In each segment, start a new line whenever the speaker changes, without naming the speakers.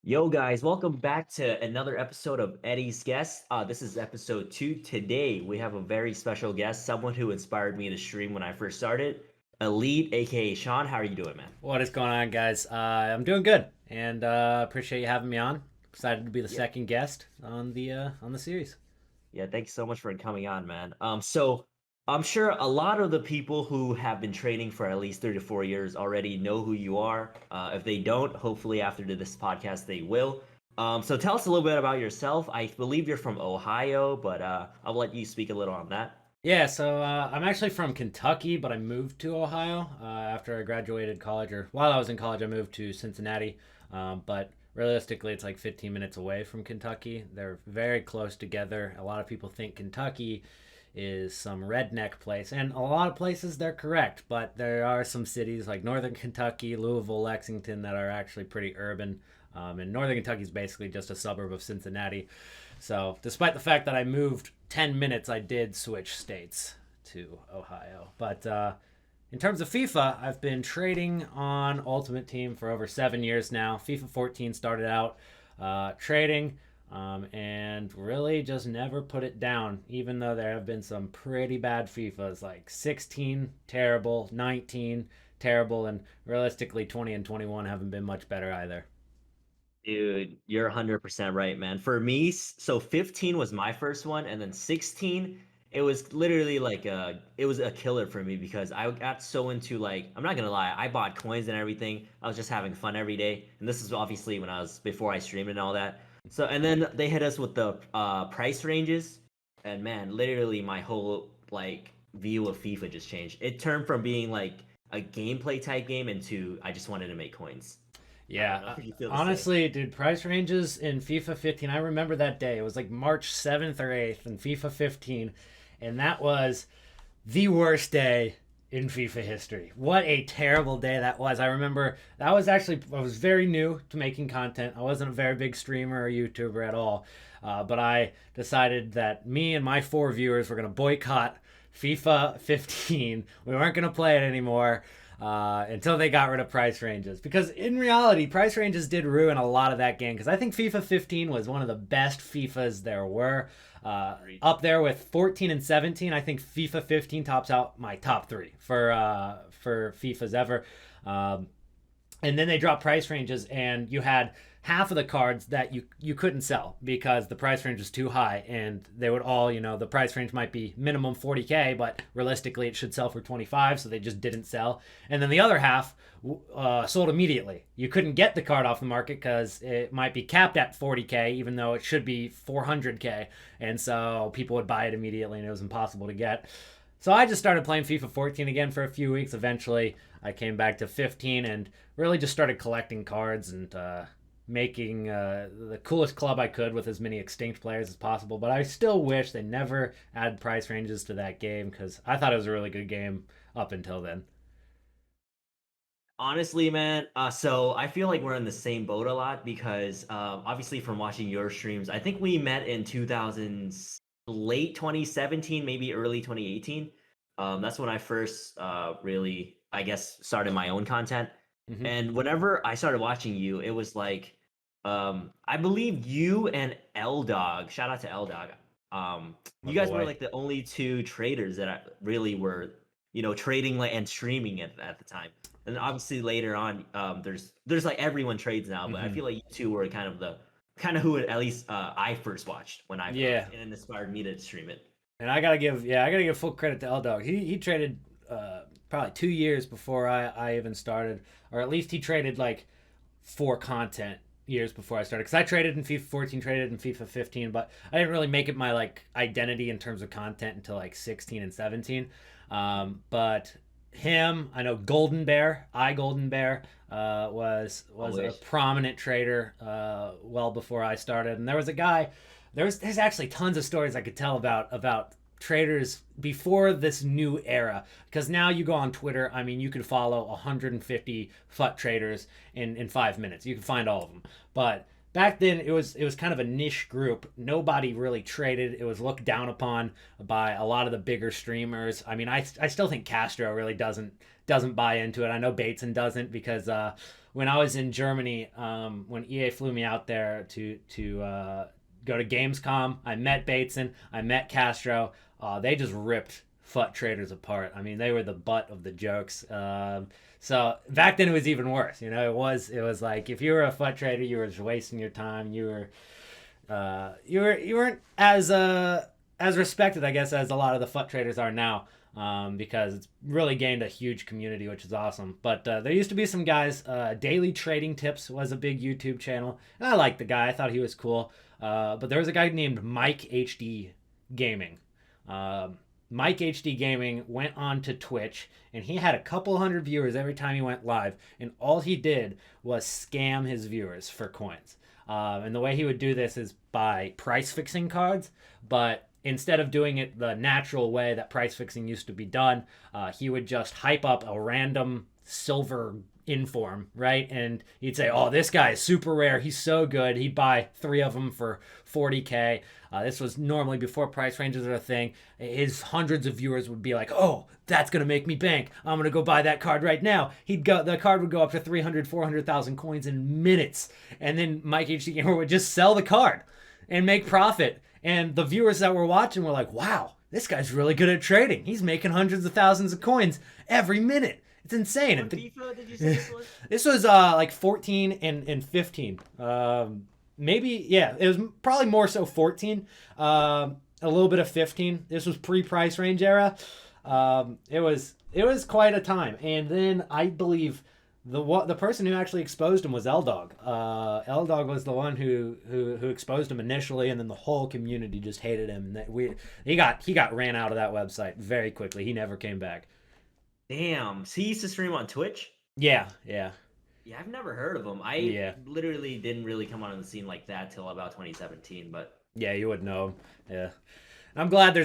Yo, guys, welcome back to another episode of Eddy's Guest. This is episode 2. Today, we have a very special guest, someone who inspired me to stream when I first started. Elyyt, aka Sean. How are you doing, man?
What is going on, guys? I'm doing good, and appreciate you having me on. Excited to be the
Yeah,
second guest on the series.
yeah, thanks so much for coming on, man. So I'm sure a lot of the people who have been training for at least 3 to 4 years already know who you are. If they don't, hopefully after this podcast they will. So tell us a little bit about yourself. I believe you're from Ohio, but I'll let you speak a little on that.
Yeah, so I'm actually from Kentucky, but I moved to Ohio after I graduated college, or while I was in college, I moved to Cincinnati. But realistically, it's like 15 minutes away from Kentucky. They're very close together. A lot of people think Kentucky is some redneck place, and a lot of places they're correct, but there are some cities like Northern Kentucky, Louisville, Lexington that are actually pretty urban. And Northern Kentucky is basically just a suburb of Cincinnati. So, despite the fact that I moved 10 minutes, I did switch states to Ohio. But in terms of FIFA, I've been trading on Ultimate Team for over 7 years now. FIFA 14 started out trading and really just never put it down, even though there have been some pretty bad FIFAs like 16, terrible, 19, terrible, and realistically 20 and 21 haven't been much better either.
Dude, you're 100% right, man. For me, so 15 was my first one, and then 16, it was literally like it was a killer for me because I got so into like, I'm not gonna lie, I bought coins and everything. I was just having fun every day, and this is obviously when I was before I streamed and all that. So, and then they hit us with the price ranges, and man, literally my whole like view of FIFA just changed. It turned from being like a gameplay type game into I just wanted to make coins. I
Yeah,
don't know if you feel the same.
honestly, dude, price ranges in FIFA 15. I remember that day. It was like March 7th or 8th in FIFA 15, and that was the worst day in FIFA history. What a terrible day that was. I remember that was actually, I was very new to making content. I wasn't a very big streamer or YouTuber at all, but I decided that me and my four viewers were going to boycott FIFA 15. We weren't going to play it anymore until they got rid of price ranges. Because in reality, price ranges did ruin a lot of that game. Because I think FIFA 15 was one of the best FIFAs there were. Up there with 14 and 17, I think FIFA 15 tops out my top three for FIFAs ever. And then they dropped price ranges, and you had half of the cards that you couldn't sell because the price range was too high, and they would all, the price range might be minimum 40K, but realistically it should sell for 25, so they just didn't sell. And then the other half sold immediately. You couldn't get the card off the market because it might be capped at 40K, even though it should be 400K, and so people would buy it immediately, and it was impossible to get. So I just started playing FIFA 14 again for a few weeks. Eventually, I came back to 15 and really just started collecting cards and making the coolest club I could with as many extinct players as possible. But I still wish they never added price ranges to that game because I thought it was a really good game up until then.
Honestly, man, so I feel like we're in the same boat a lot because obviously from watching your streams, I think we met in 2000s, late 2017, maybe early 2018. That's when I first really, I guess, started my own content.
Hmm.
And whenever I started watching you, it was like, I believe you and L Dog, shout out to L Dog.
My
You guys were
boy.
like the only two traders that really were, trading like and streaming at the time. And obviously later on, there's like everyone trades now, but I
Hmm.
feel like you two were kind of who at least I first watched when I
Yeah,
and it inspired me to stream it.
and I gotta give full credit to L Dog. He traded probably 2 years before I even started, or at least he traded like for content years before I started. Because I traded in FIFA 14, traded in FIFA 15, but I didn't really make it my like identity in terms of content until like 16 and 17. But him, I know Golden Bear, Golden Bear, was a
Always.
prominent trader well before I started, and there was a guy. There's actually tons of stories I could tell about traders before this new era, because now you go on Twitter, I mean, you can follow 150 FUT traders in 5 minutes. You can find all of them. But back then it was kind of a niche group. Nobody really traded. It was looked down upon by a lot of the bigger streamers. I mean, I still think Castro really doesn't buy into it. I know Bateson doesn't because when I was in Germany, when EA flew me out there to go to Gamescom, I met Bateson, I met Castro. They just ripped FUT traders apart. I mean, they were the butt of the jokes. So back then it was even worse. It was like if you were a FUT trader, you were just wasting your time. You weren't as respected, I guess, as a lot of the FUT traders are now. Because it's really gained a huge community, which is awesome. But there used to be some guys. Daily Trading Tips was a big YouTube channel, and I liked the guy. I thought he was cool. But there was a guy named Mike HD Gaming. Mike HD Gaming went on to Twitch, and he had a couple hundred viewers every time he went live, and all he did was scam his viewers for coins. And the way he would do this is by price fixing cards, but instead of doing it the natural way that price fixing used to be done, he would just hype up a random silver inform, right? And he'd say, "Oh, this guy is super rare. He's so good." He'd buy 3 of them for 40K. This was normally before price ranges are a thing. His hundreds of viewers would be like, "Oh, that's gonna make me bank. I'm gonna go buy that card right now." The card would go up to 300, 400,000 coins in minutes, and then Mike HD Gamer would just sell the card and make profit. And the viewers that were watching were like, "Wow, this guy's really good at trading. He's making hundreds of thousands of coins every minute. It's insane."
What FIFA did you say this was?
This was like 14 and 15. Maybe, yeah, it was probably more so 14. A little bit of 15. This was pre-price range era. It was quite a time. And then I believe the person who actually exposed him was L-Dog. L-Dog was the one who exposed him initially, and then the whole community just hated him. And he got ran out of that website very quickly. He never came back.
Damn. So he used to stream on Twitch?
Yeah.
Yeah, I've never heard of him. I literally didn't really come on the scene like that till about 2017, but
Yeah, you would know him. Yeah. I'm glad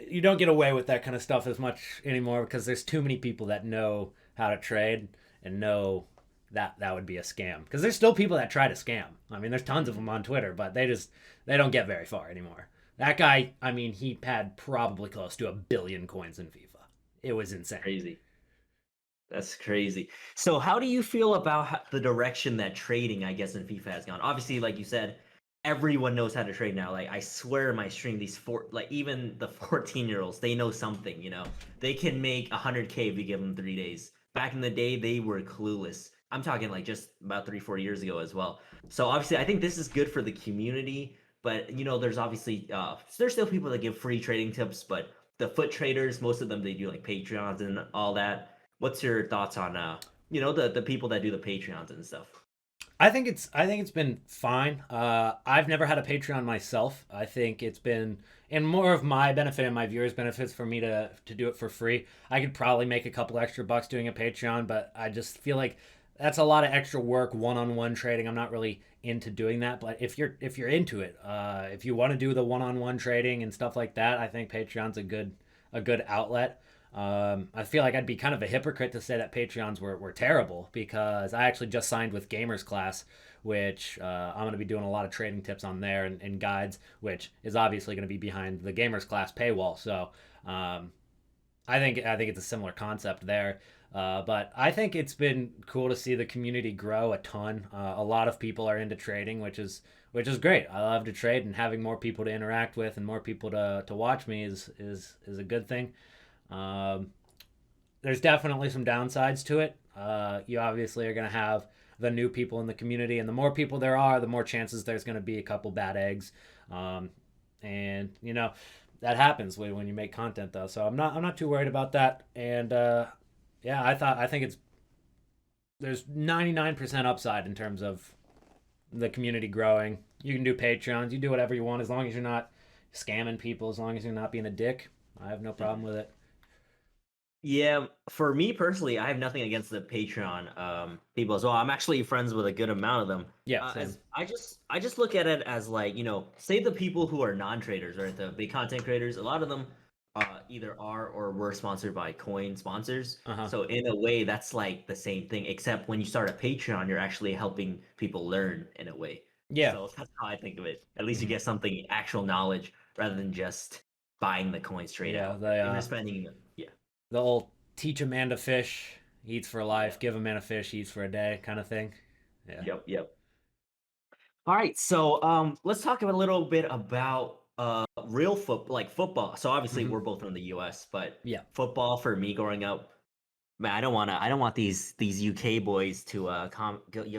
you don't get away with that kind of stuff as much anymore because there's too many people that know how to trade and know that would be a scam. Because there's still people that try to scam. I mean, there's tons of them on Twitter, but they don't get very far anymore. That guy, I mean, he had probably close to 1 billion coins in FIFA. It was insane.
crazy. That's crazy. So how do you feel about the direction that trading, I guess, in FIFA has gone? Obviously, like you said, everyone knows how to trade now. Like I swear, my stream, even the 14-year-olds, they know something. They can make 100K if you give them 3 days. Back in the day, they were clueless. I'm talking like just about 3-4 years ago as well. So obviously, I think this is good for the community. But there's obviously there's still people that give free trading tips. But the foot traders, most of them, they do like Patreons and all that. What's your thoughts on the people that do the Patreons and stuff?
I think it's been fine. I've never had a Patreon myself. I think it's been in more of my benefit and my viewers' benefits for me to do it for free. I could probably make a couple extra bucks doing a Patreon, but I just feel like that's a lot of extra work, one-on-one trading. I'm not really into doing that, but if you're into it, if you want to do the one-on-one trading and stuff like that, I think Patreon's a good outlet. I feel like I'd be kind of a hypocrite to say that Patreons were terrible because I actually just signed with Gamers Class, which I'm going to be doing a lot of trading tips on there and guides, which is obviously going to be behind the Gamers Class paywall. So I think it's a similar concept there. But I think it's been cool to see the community grow a ton. A lot of people are into trading, which is great. I love to trade, and having more people to interact with and more people to watch me is a good thing. There's definitely some downsides to it. You obviously are going to have the new people in the community, and the more people there are, the more chances there's going to be a couple bad eggs. And that happens when you make content, though. So I'm not too worried about that. And yeah, I think there's 99% upside in terms of the community growing. You can do Patreons, you do whatever you want as long as you're not scamming people, as long as you're not being a dick. I have no problem with it.
Yeah, for me personally, I have nothing against the Patreon people as well. I'm actually friends with a good amount of them.
Yeah, same.
I just look at it as like, say the people who are non-traders, right? The big content creators, a lot of them either are or were sponsored by coin sponsors.
Uh-huh.
So in a way, that's like the same thing, except when you start a Patreon, you're actually helping people learn in a way.
Yeah.
So that's how I think of it. At least you get something, actual knowledge, rather than just buying the coin straight out.
Yeah,
If you're spending, yeah.
the old teach a man to fish Eats for
Yeah.
life. Give a man a fish, eats for a day, kind of thing. Yeah.
Yep. Yep. All right, so let's talk a little bit about real like football. So obviously
Hmm.
we're both from the U.S., but
Yeah.
football for me growing up, man, I don't want these UK boys to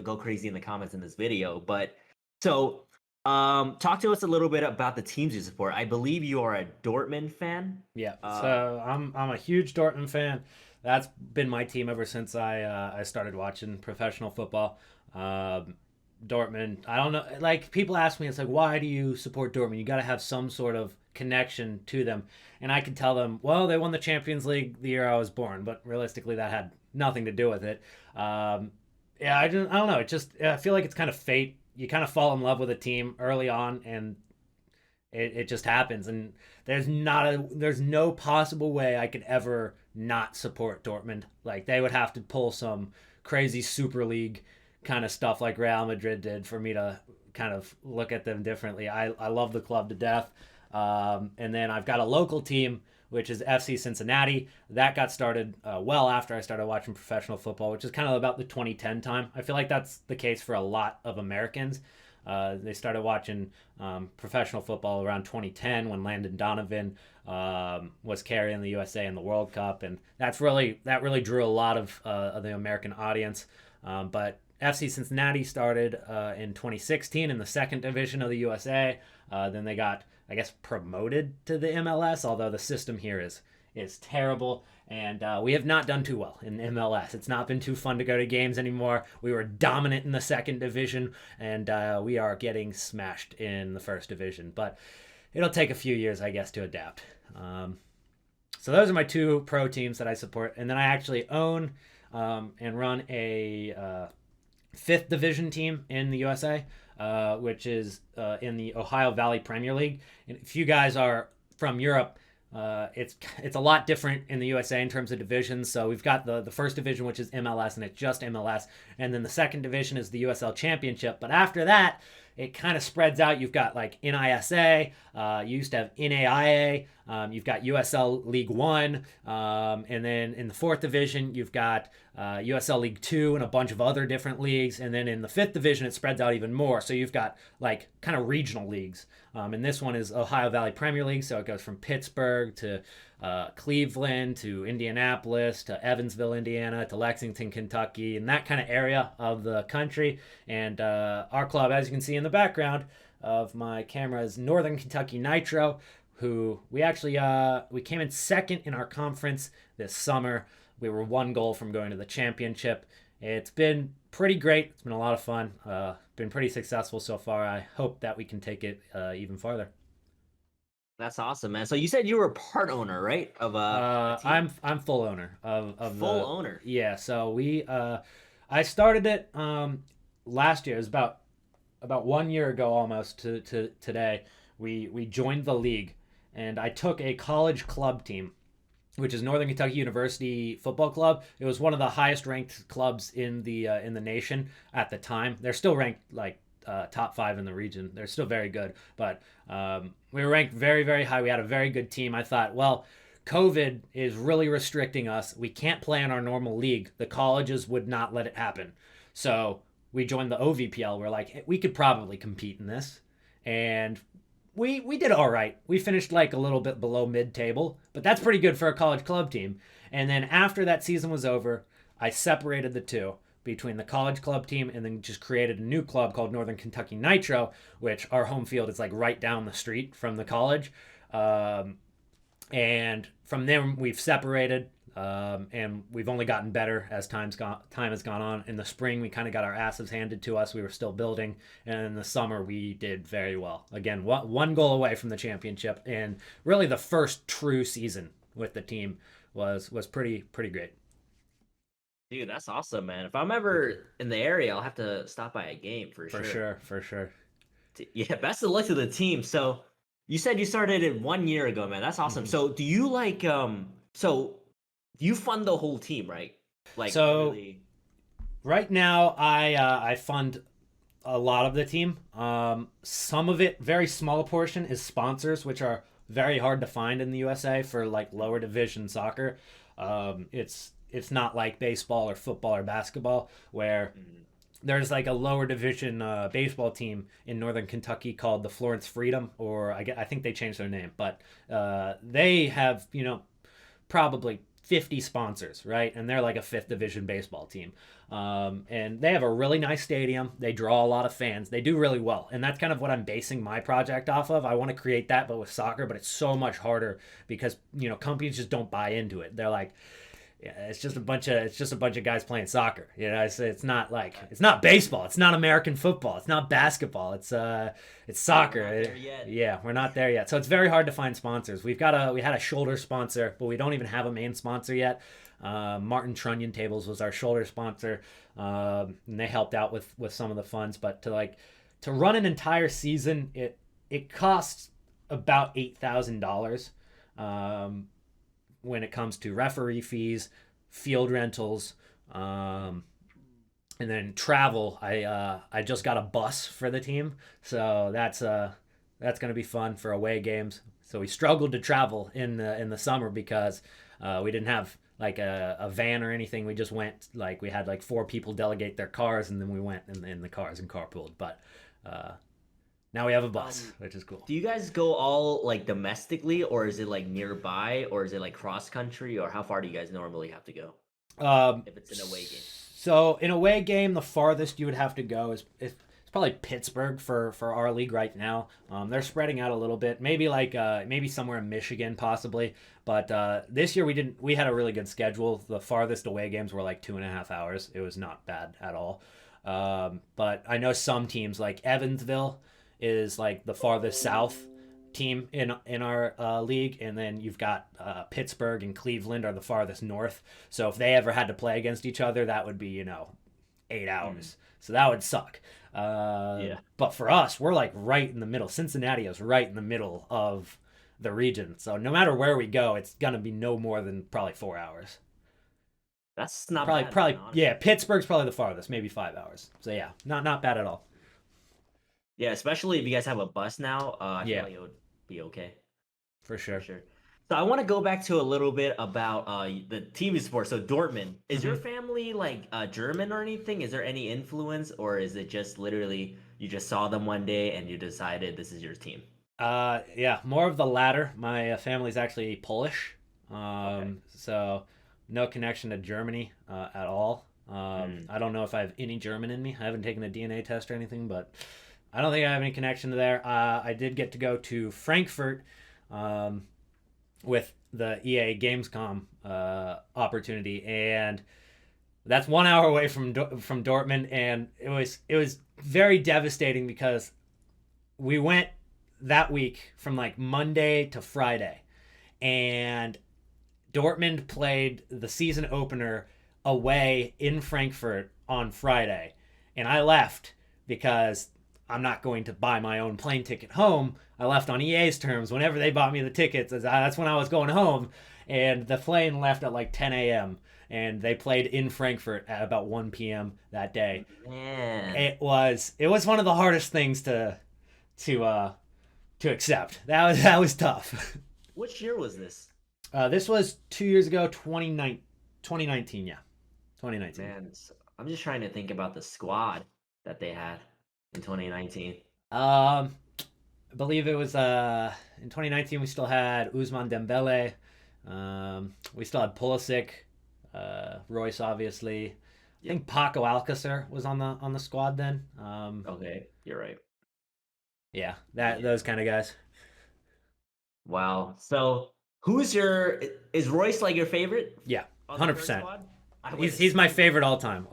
go crazy in the comments in this video. But so talk to us a little bit about the teams you support. I believe you are a Dortmund fan.
Yeah.
Uh,
So I'm a huge Dortmund fan. That's been my team ever since I started watching professional football. Um, Dortmund. I don't know. Like people ask me, it's like, why do you support Dortmund? You got to have some sort of connection to them, and I can tell them, well, they won the Champions League the year I was born, but realistically, that had nothing to do with it. Yeah, I don't know. It just I feel like it's kind of fate. You kind of fall in love with a team early on, and it just happens. And there's no possible way I could ever not support Dortmund. Like they would have to pull some crazy Super League kind of stuff like Real Madrid did for me to kind of look at them differently. I love the club to death. And then I've got a local team, which is FC Cincinnati. That got started well after I started watching professional football, which is kind of about the 2010 time. I feel like that's the case for a lot of Americans. They started watching professional football around 2010 when Landon Donovan was carrying the USA in the World Cup, and that really drew a lot of the American audience. But FC Cincinnati started in 2016 in the second division of the USA. Then they got, I guess, promoted to the MLS, although the system here is terrible. And we have not done too well in MLS. It's not been too fun to go to games anymore. We were dominant in the second division, and we are getting smashed in the first division. But it'll take a few years, I guess, to adapt. So those are my two pro teams that I support. And then I actually own and run a fifth division team in the USA, which is in the Ohio Valley Premier League. And if you guys are from Europe, it's a lot different in the USA in terms of divisions. So we've got the first division, which is MLS, and it's just MLS, and then the second division is the USL Championship. But after that, it kind of spreads out. You've got like NISA, you used to have NAIA, you've got USL League One, and then in the fourth division, you've got USL League Two and a bunch of other different leagues. And then in the fifth division, it spreads out even more. So you've got like kind of regional leagues. And this one is Ohio Valley Premier League. So it goes from Pittsburgh to Cleveland to Indianapolis to Evansville, Indiana to Lexington, Kentucky, and that kind of area of the country. And our club, as you can see in the background of my camera, is Northern Kentucky Nitro, who we actually we came in second in our conference this summer. We were one goal from going to the championship. It's been pretty great. It's been a lot of fun. Been pretty successful so far. I hope that we can take it even farther.
that's awesome, man. So you said you were a part owner, right, of a team?
I'm full owner of
Full
the
owner.
yeah. So we I started it last year. It was about 1 year ago almost to today. We joined the league, and I took a college club team, which is Northern Kentucky University Football Club. It was one of the highest ranked clubs in the nation at the time. They're still ranked like top five in the region. They're still very good, but we were ranked very, very high. We had a very good team. I thought, well, COVID is really restricting us. We can't play in our normal league. The colleges would not let it happen. So we joined the OVPL. We're like, hey, we could probably compete in this. And we did all right. We finished like a little bit below mid-table, but that's pretty good for a college club team. And then after that season was over, I separated the two between the college club team and then just created a new club called Northern Kentucky Nitro, which our home field is like right down the street from the college. And from there we've separated, and we've only gotten better as time has gone on. In the spring, we kind of got our asses handed to us. We were still building, and in the summer, we did very well. Again, one goal away from the championship, and really the first true season with the team was pretty great.
Dude, that's awesome, man. If I'm ever in the area, I'll have to stop by a game for
For
sure.
sure, for sure.
Yeah, best of luck to the team. So you said you started it 1 year ago, man. That's awesome.
Mhm.
So do you like so you fund the whole team, right? Like
So
really.
right now, I fund a lot of the team. Some of it, very small portion, is sponsors, which are very hard to find in the USA for like lower division soccer. it's not like baseball or football or basketball where there's like a lower division baseball team in northern Kentucky called the Florence Freedom, or I think they changed their name, but they have, probably 50 sponsors, right? And they're like a fifth division baseball team. And they have a really nice stadium. They draw a lot of fans. They do really well. And that's kind of what I'm basing my project off of. I want to create that, but with soccer, but it's so much harder because, companies just don't buy into it. They're like, yeah, it's just a bunch of guys playing soccer. It's not baseball. It's not American football. It's not basketball. It's soccer. Yeah, we're not there yet. So it's very hard to find sponsors. We had a shoulder sponsor, but we don't even have a main sponsor yet. Martin Trunnion Tables was our shoulder sponsor, and they helped out with some of the funds. But to run an entire season, it costs about $8,000. When it comes to referee fees, field rentals, and then travel. I just got a bus for the team, so that's gonna be fun for away games. So we struggled to travel in the summer because we didn't have like a van or anything. We just went, we had like 4 people delegate their cars, and then we went in the cars and carpooled. But now we have a bus, which is cool.
Do you guys go all like domestically, or is it like nearby, or is it like cross country, or how far do you guys normally have to go? If it's an away game.
So in away game, the farthest you would have to go is it's probably Pittsburgh for our league right now. They're spreading out a little bit, maybe maybe somewhere in Michigan possibly. But this year we had a really good schedule. The farthest away games were like 2.5 hours. It was not bad at all. But I know some teams like Evansville is like the farthest south team in our league, and then you've got Pittsburgh and Cleveland are the farthest north. So if they ever had to play against each other, that would be 8 hours. So that would suck. But for us, we're like right in the middle. Cincinnati is right in the middle of the region. So no matter where we go, it's gonna be no more than probably 4 hours.
That's not
probably
bad,
probably
man,
yeah. Pittsburgh's probably the farthest, maybe 5 hours. So yeah, not bad at all.
Yeah, especially if you guys have a bus now. I
Yeah.
feel like it would be okay.
For sure.
Sure. So I want to go back to a little bit about the TV sport. So Dortmund, is your family like German or anything? Is there any influence, or is it just literally you just saw them one day and you decided this is your team?
Yeah, more of the latter. My family's actually Polish, so no connection to Germany at all. I don't know if I have any German in me. I haven't taken a DNA test or anything, but I don't think I have any connection to there. I did get to go to Frankfurt with the EA Gamescom opportunity, and that's 1 hour away from Dortmund, and it was very devastating because we went that week from like Monday to Friday, and Dortmund played the season opener away in Frankfurt on Friday, and I left because I'm not going to buy my own plane ticket home. I left on EA's terms. Whenever they bought me the tickets, that's when I was going home. And the plane left at like 10 a.m. And they played in Frankfurt at about 1 p.m. that day.
Man.
It was one of the hardest things to accept. That was tough.
Which year was this?
This was 2 years ago, 2019. Yeah, 2019.
Man, I'm just trying to think about the squad that they had in 2019.
I believe it was in 2019 we still had Ousmane Dembele. We still had Pulisic, Royce obviously. I think Paco Alcacer was on the squad then.
Okay, you're right.
Yeah, those kind of guys.
Wow. So is Royce like your favorite?
Yeah,
on the
100%.
squad?
He's my favorite all time.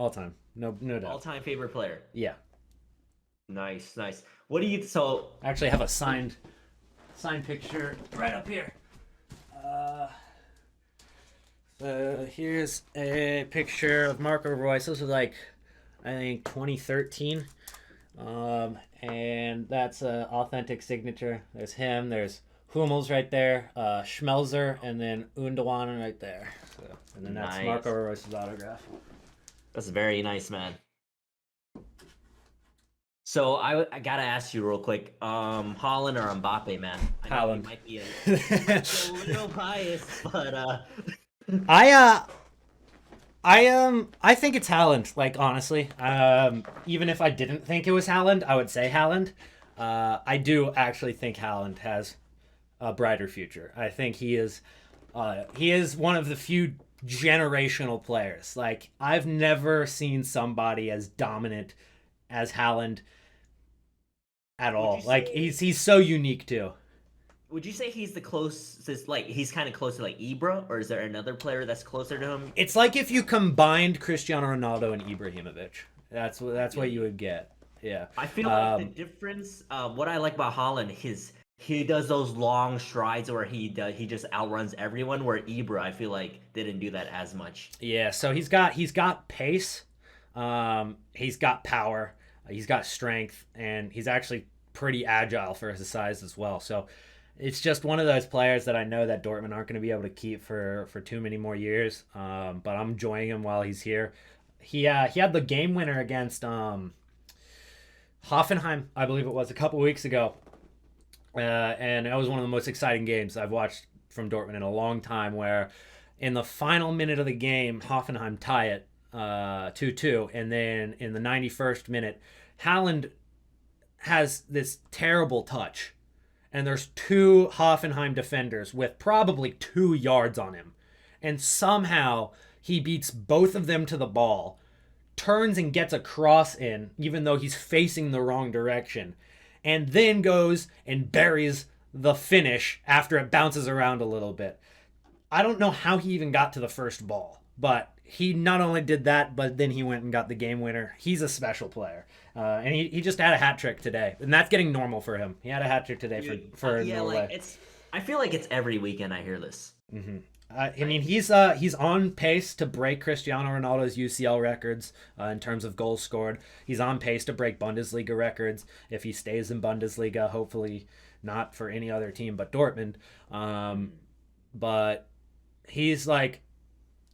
No doubt.
All-time favorite player.
Yeah.
Nice. What do you so
I actually have a signed picture right up here. So here's a picture of Marco Reus. This was like, I think 2013. And that's an authentic signature. There's him. There's Hummels right there. Schmelzer, and then Undawan right there. So, and then that's
Nice.
Marco Reus's autograph.
That's very nice, man. So I gotta ask you real quick, Holland or Mbappe, man? I know
Howland.
you might be a little biased, but
I I think it's Howland. Like honestly, even if I didn't think it was Howland, I would say Howland. I do actually think Howland has a brighter future. I think he is one of the few generational players. Like I've never seen somebody as dominant as Howland at
Would you
all. Like
say
he's so unique too.
would you say he's the closest, like he's kind of close to like Ibra, or is there another player that's closer to him?
It's like if you combined Cristiano Ronaldo and Ibrahimovic. That's what you would get. Yeah.
I feel like the difference, what I like about Holland, he does those long strides where he just outruns everyone. Where Ibra, I feel like didn't do that as much.
Yeah, so he's got pace, he's got power, he's got strength, and he's actually pretty agile for his size as well. So it's just one of those players that I know that Dortmund aren't going to be able to keep for too many more years. But I'm enjoying him while he's here. He had the game winner against Hoffenheim, I believe it was, a couple weeks ago, and that was one of the most exciting games I've watched from Dortmund in a long time. Where in the final minute of the game, Hoffenheim tie it 2-2, and then in the 91st minute, Howland has this terrible touch, and there's two Hoffenheim defenders with probably 2 yards on him, and somehow he beats both of them to the ball, turns and gets a cross in, even though he's facing the wrong direction, and then goes and buries the finish after it bounces around a little bit. I don't know how he even got to the first ball, but he not only did that, but then he went and got the game winner. He's a special player. And he just had a hat trick today, and that's getting normal for him. He had a hat trick today for
Yeah,
Norway.
like it's. I feel like it's every weekend I hear this.
I mean, he's on pace to break Cristiano Ronaldo's UCL records in terms of goals scored. He's on pace to break Bundesliga records if he stays in Bundesliga. Hopefully, not for any other team but Dortmund. But he's like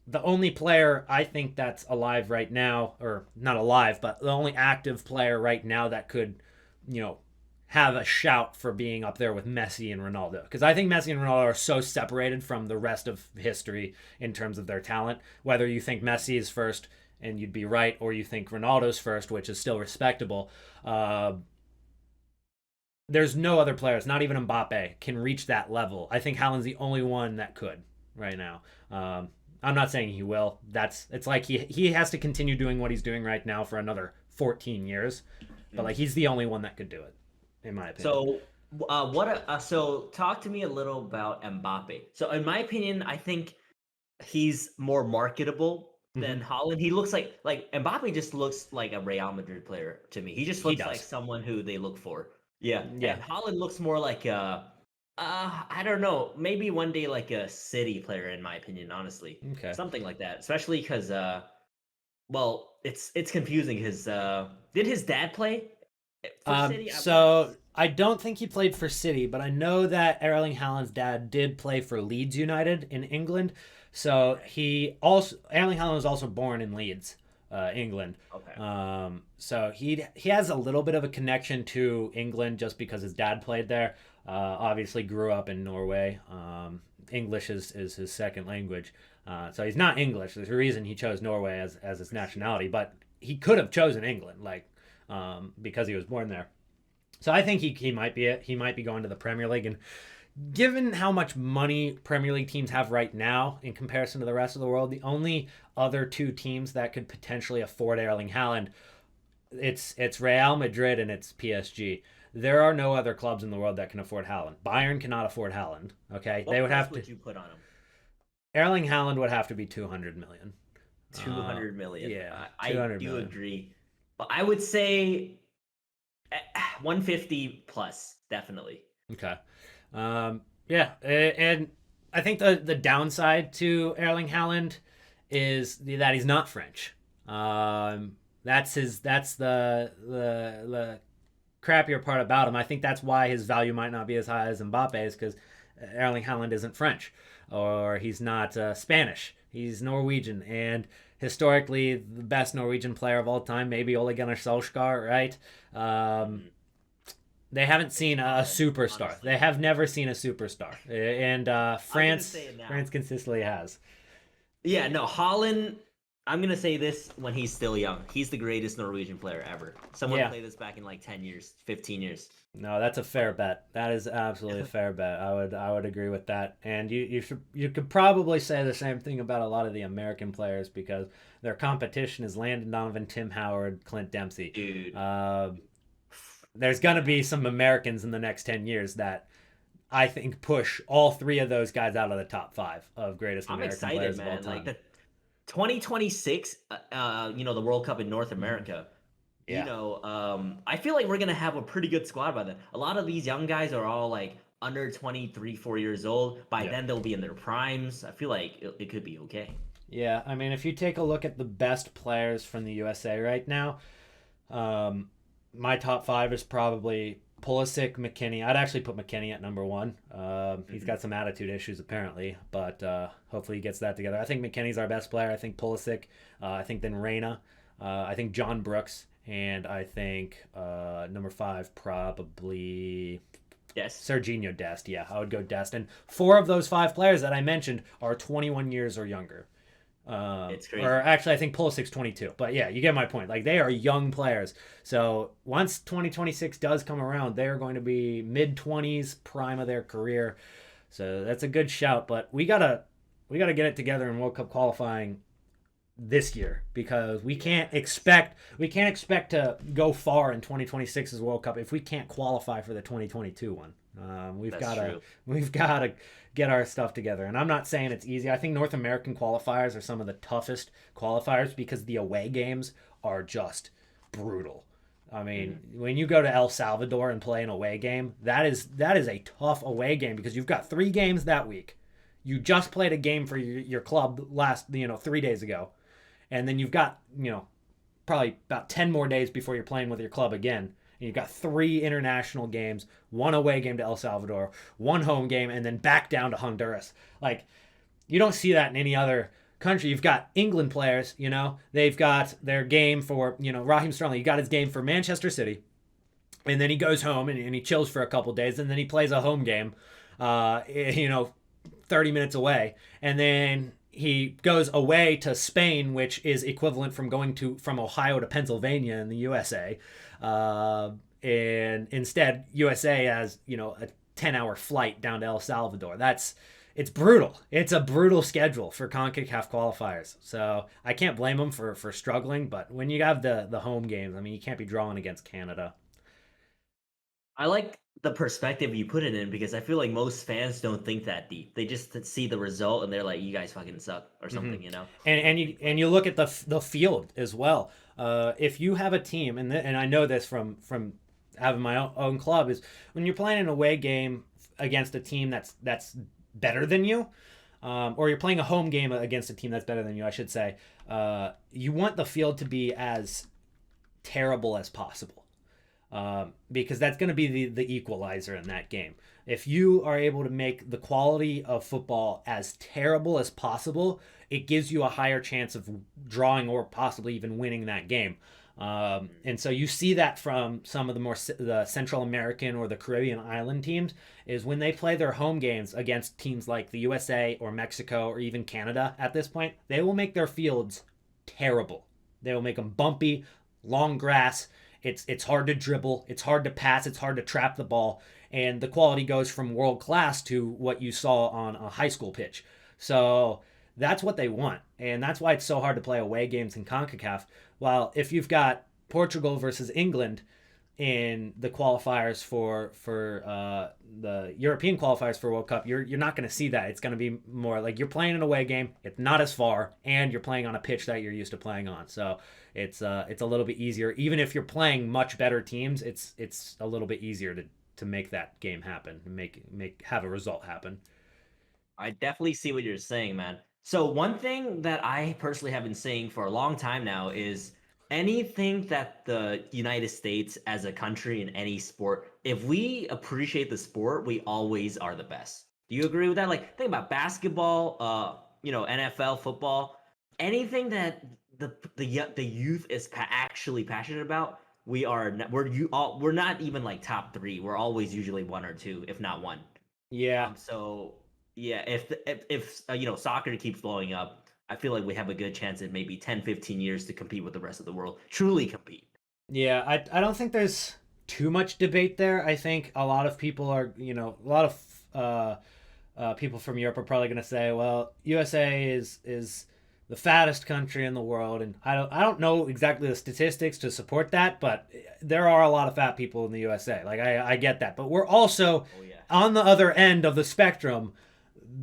the only player I think that's alive right now, or not alive, but the only active player right now that could, you know, have a shout for being up there with Messi and Ronaldo. Because I think Messi and Ronaldo are so separated from the rest of history in terms of their talent. Whether you think Messi is first, and you'd be right, or you think Ronaldo's first, which is still respectable. There's no other players, not even Mbappe, can reach that level. I think Haaland's the only one that could right now. I'm not saying he will. It's like he has to continue doing what he's doing right now for another 14 years. But like he's the only one that could do it, in my opinion.
So, so talk to me a little about Mbappe. So, in my opinion, I think he's more marketable than Holland. He looks like Mbappe just looks like a Real Madrid player to me. He just looks like someone who they look for. Yeah. And Holland looks more like I don't know, maybe one day like a City player, in my opinion, honestly.
Okay.
Something like that, especially because well, it's confusing because did his dad play for City?
So I don't think he played for City, but I know that Erling Haaland's dad did play for Leeds United in England. So Erling Haaland was also born in Leeds, England.
Okay.
So he has a little bit of a connection to England just because his dad played there. Obviously grew up in Norway. English is his second language. So he's not English. There's a reason he chose Norway as his nationality, but he could have chosen England, because he was born there. So I think he might be it. He might be going to the Premier League. And given how much money Premier League teams have right now in comparison to the rest of the world, the only other two teams that could potentially afford Erling Haaland, it's Real Madrid and it's PSG. There are no other clubs in the world that can afford Haaland. Bayern cannot afford Haaland. Okay,
What
they would
price
have to.
would you put on him?
Erling Haaland would have to be 200 million.
200 million.
Yeah,
I
200
do
million.
agree, but I would say 150 plus, definitely.
Okay. Yeah, and I think the downside to Erling Haaland is that he's not French. That's the crappier part about him. I think that's why his value might not be as high as Mbappe's, because Erling Haaland isn't French, or he's not Spanish. He's Norwegian, and historically the best Norwegian player of all time, maybe Ole Gunnar Solskjaer, right? They haven't seen a superstar.
Honestly.
They have never seen a superstar, and France consistently has.
Yeah, no, Holland. I'm gonna say this when he's still young. He's the greatest Norwegian player ever. Someone
Yeah.
play this back in like 10 years, 15 years.
No, that's a fair bet. That is absolutely a fair bet. I would agree with that. And you could probably say the same thing about a lot of the American players because their competition is Landon Donovan, Tim Howard, Clint Dempsey.
Dude.
Uh, there's gonna be some Americans in the next 10 years that I think push all three of those guys out of the top five of greatest
I'm
American
excited,
players of all
man. Like
time.
the 2026, the World Cup in North
Mhm.
America.
Yeah.
I feel like we're gonna have a pretty good squad by then. A lot of these young guys are all like under 23, 4 years old. By
Yeah.
then they'll be in their primes. I feel like it could be okay.
Yeah. I mean, if you take a look at the best players from the USA right now, Um, my top five is probably Pulisic, McKinney. I'd actually put McKinney at number one. He's
Mhm.
got some attitude issues apparently, but hopefully he gets that together. I think McKinney's our best player. I think Pulisic. I think then Reyna. I think John Brooks, and I think number five probably
Yes,
Serginho Dest. Yeah, I would go Dest. And four of those five players that I mentioned are 21 years or younger.
it's
Or
crazy.
actually, I think Pulisic's 22. But yeah, you get my point. Like they are young players. So once 2026 does come around, they are going to be mid 20s, prime of their career. So that's a good shout. But we gotta get it together in World Cup qualifying this year because we can't expect to go far in 2026's World Cup if we can't qualify for the 2022 one. We've
That's
got to
true.
we've got to get our stuff together. And I'm not saying it's easy. I think North American qualifiers are some of the toughest qualifiers because the away games are just brutal. I mean,
Mhm.
when you go to El Salvador and play an away game, that is a tough away game because you've got 3 games that week. You just played a game for your club last 3 days ago, and then you've got probably about 10 more days before you're playing with your club again. And you've got 3 international games, one away game to El Salvador, one home game, and then back down to Honduras. Like, you don't see that in any other country. You've got England players, they've got their game for, Raheem Sterling, he got his game for Manchester City. And then he goes home and he chills for a couple days, and then he plays a home game, uh, you know, 30 minutes away. And then he goes away to Spain, which is equivalent from Ohio to Pennsylvania in the USA. And instead, USA has, a 10-hour flight down to El Salvador. It's brutal. It's a brutal schedule for CONCACAF qualifiers. So I can't blame them for struggling. But when you have the home games, I mean, you can't be drawing against Canada.
I like the perspective you put it in because I feel like most fans don't think that deep. They just see the result and they're like, "You guys fucking suck" or
Mm-hmm.
something, you know?
And you look at the field as well. If you have a team, and I know this from having my own club, is when you're playing an away game against a team that's better than you, or you're playing a home game against a team that's better than you, I should say. You want the field to be as terrible as possible, because that's going to be the equalizer in that game. If you are able to make the quality of football as terrible as possible, it gives you a higher chance of drawing or possibly even winning that game. And so you see that from some of the Central American or the Caribbean island teams is when they play their home games against teams like the USA or Mexico or even Canada at this point, they will make their fields terrible. They will make them bumpy, long grass. It's hard to dribble, it's hard to pass, it's hard to trap the ball, and the quality goes from world class to what you saw on a high school pitch. So that's what they want, and that's why it's so hard to play away games in CONCACAF. While if you've got Portugal versus England in the qualifiers for the European qualifiers for World Cup, you're not going to see that. It's going to be more like you're playing an away game. It's not as far, and you're playing on a pitch that you're used to playing on. So it's a little bit easier. Even if you're playing much better teams, it's a little bit easier to make that game happen, and have a result happen.
I definitely see what you're saying, man. So one thing that I personally have been saying for a long time now is anything that the United States as a country in any sport, if we appreciate the sport, we always are the best. Do you agree with that? Like think about basketball, NFL, football, anything that the youth is actually passionate about, we're not even like top 3. We're always usually 1 or 2, if not 1.
Yeah.
So yeah, if soccer keeps blowing up, I feel like we have a good chance in maybe 10, 15 years to compete with the rest of the world. Truly compete.
Yeah, I don't think there's too much debate there. I think a lot of people are, a lot of people from Europe are probably going to say, well, USA is the fattest country in the world, and I don't know exactly the statistics to support that, but there are a lot of fat people in the USA. Like I get that, but we're also
Oh yeah.
on the other end of the spectrum,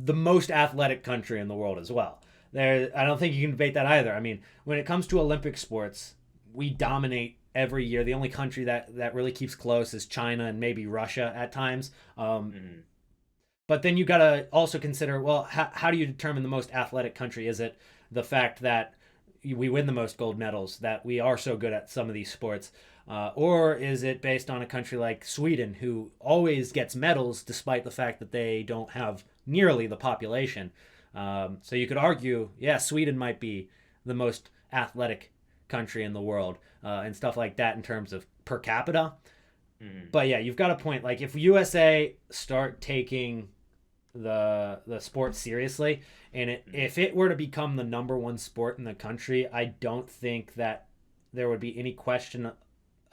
the most athletic country in the world as well. I don't think you can debate that either. I mean, when it comes to Olympic sports, we dominate every year. The only country that really keeps close is China and maybe Russia at times.
Mhm.
But then you got to also consider, well, how do you determine the most athletic country? Is it the fact that we win the most gold medals, that we are so good at some of these sports? Or is it based on a country like Sweden, who always gets medals despite the fact that they don't have nearly the population? So you could argue, yeah, Sweden might be the most athletic country in the world and stuff like that in terms of per capita.
Mhm.
But yeah, you've got a point. Like if USA start taking the sport seriously, and if it were to become the number one sport in the country, I don't think that there would be any question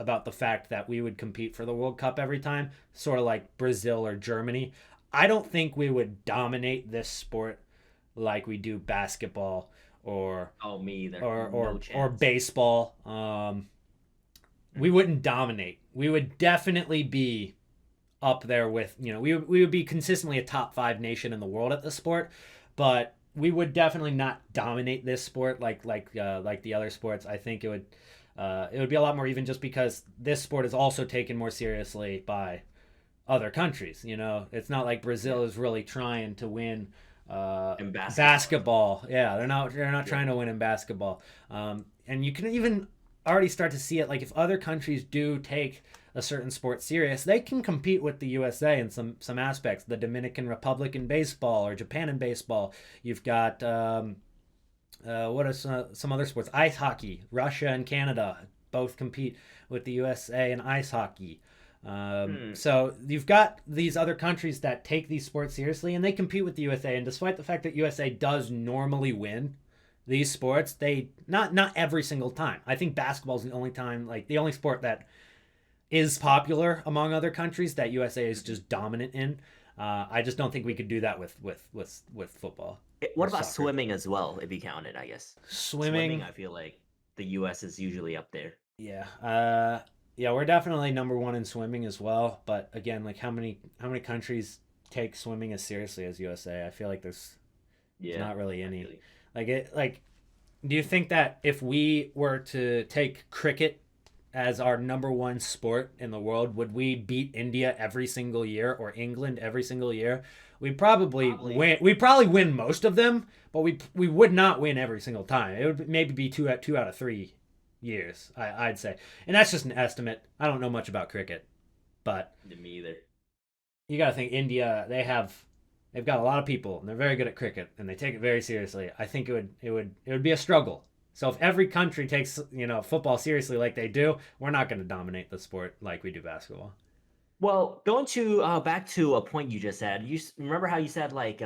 about the fact that we would compete for the World Cup every time, sort of like Brazil or Germany. I don't think we would dominate this sport like we do basketball or
Oh, me either.
or
No
or, or
chance.
baseball. We
Mhm.
wouldn't dominate. We would definitely be up there with, we would be consistently a top five nation in the world at the sport, but we would definitely not dominate this sport like the other sports. I think it would be a lot more even, just because this sport is also taken more seriously by other countries. It's not like
Yeah.
Brazil is really trying to win
In basketball.
basketball. Yeah, they're not
Yeah.
trying to win in basketball. And you can even already start to see it. Like if other countries do take a certain sport serious, they can compete with the USA in some aspects. The Dominican Republic in baseball, or Japan in baseball. You've got what are some other sports? Ice hockey. Russia and Canada both compete with the USA in ice hockey.
Hmm.
So you've got these other countries that take these sports seriously, and they compete with the USA. And despite the fact that USA does normally win these sports, they not every single time. I think basketball is the only time, like the only sport that is popular among other countries that USA is
Mhm.
just dominant in. I just don't think we could do that with football
What
or
about
soccer.
swimming as well, if you count it, I guess? Swimming,
Swimming,
I feel like the US is usually up there.
yeah, yeah, we're definitely number one in swimming as well. But again, like how many countries take swimming as seriously as USA? I feel like there's
Yeah,
not really
I feel
any.
you.
Like, do you think that if we were to take cricket as our number one sport in the world, would we beat India every single year or England every single year? We'd probably
Probably.
win. We'd probably win most of them, but we would not win every single time. It would maybe be two out of 3 years. I'd say, and that's just an estimate. I don't know much about cricket, but
Me either.
you got to think India. They've got a lot of people, and they're very good at cricket, and they take it very seriously. I think it would be a struggle. So if every country takes football seriously like they do, we're not going to dominate the sport like we do basketball.
Well, going to back to a point you just said. Remember how you said like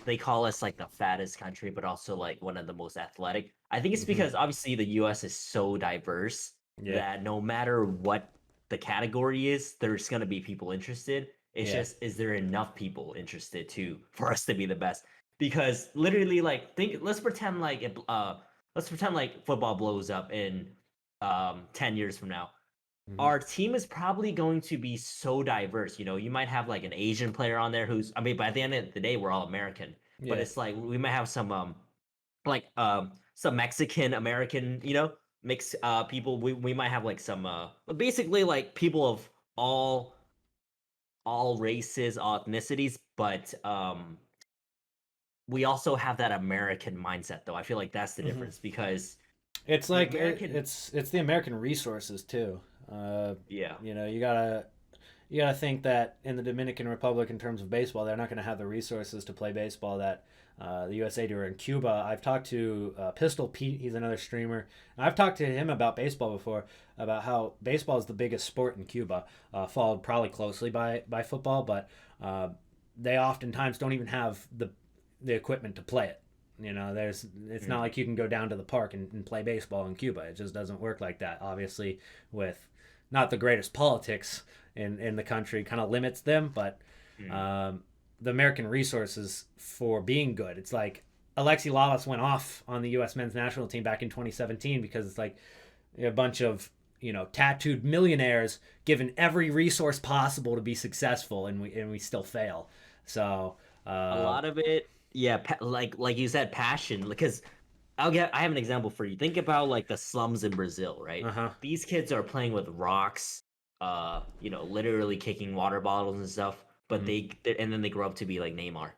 they call us like the fattest country, but also like one of the most athletic. I think it's
Hmm.
because obviously the US is so diverse
Yeah,
that no matter what the category is, there's gonna be people interested. It's
yeah.
just, is there enough people interested too for us to be the best? Because literally, like, let's pretend like football blows up in 10 years from now.
Hmm.
Our team is probably going to be so diverse. You might have like an Asian player on there who's, I mean, by the end of the day, we're all American. But
Yeah.
it's like we might have some Mexican American, mix people. We might have like some basically like people of all all races, all ethnicities, but we also have that American mindset though. I feel like that's the
Hmm.
difference because
It's
the
like
American
it's the American resources too.
yeah.
You gotta think that in the Dominican Republic, in terms of baseball, they're not going to have the resources to play baseball that the USA do. Or in Cuba, I've talked to Pistol Pete. He's another streamer. And I've talked to him about baseball before, about how baseball is the biggest sport in Cuba, followed probably closely by football. But they oftentimes don't even have the equipment to play it. It's not like you can go down to the park and play baseball in Cuba. It just doesn't work like that. Obviously, with not the greatest politics in the country, kind of limits them, but the American resources for being good. It's like Alexi Lalas went off on the U.S. men's national team back in 2017 because it's like a bunch of tattooed millionaires given every resource possible to be successful, and we still fail. So
A lot of it, yeah, like you said, passion. Because I have an example for you. Think about like the slums in Brazil, right?
uh-huh.
These kids are playing with rocks, literally kicking water bottles and stuff. But
Mhm.
and then they grow up to be like Neymar.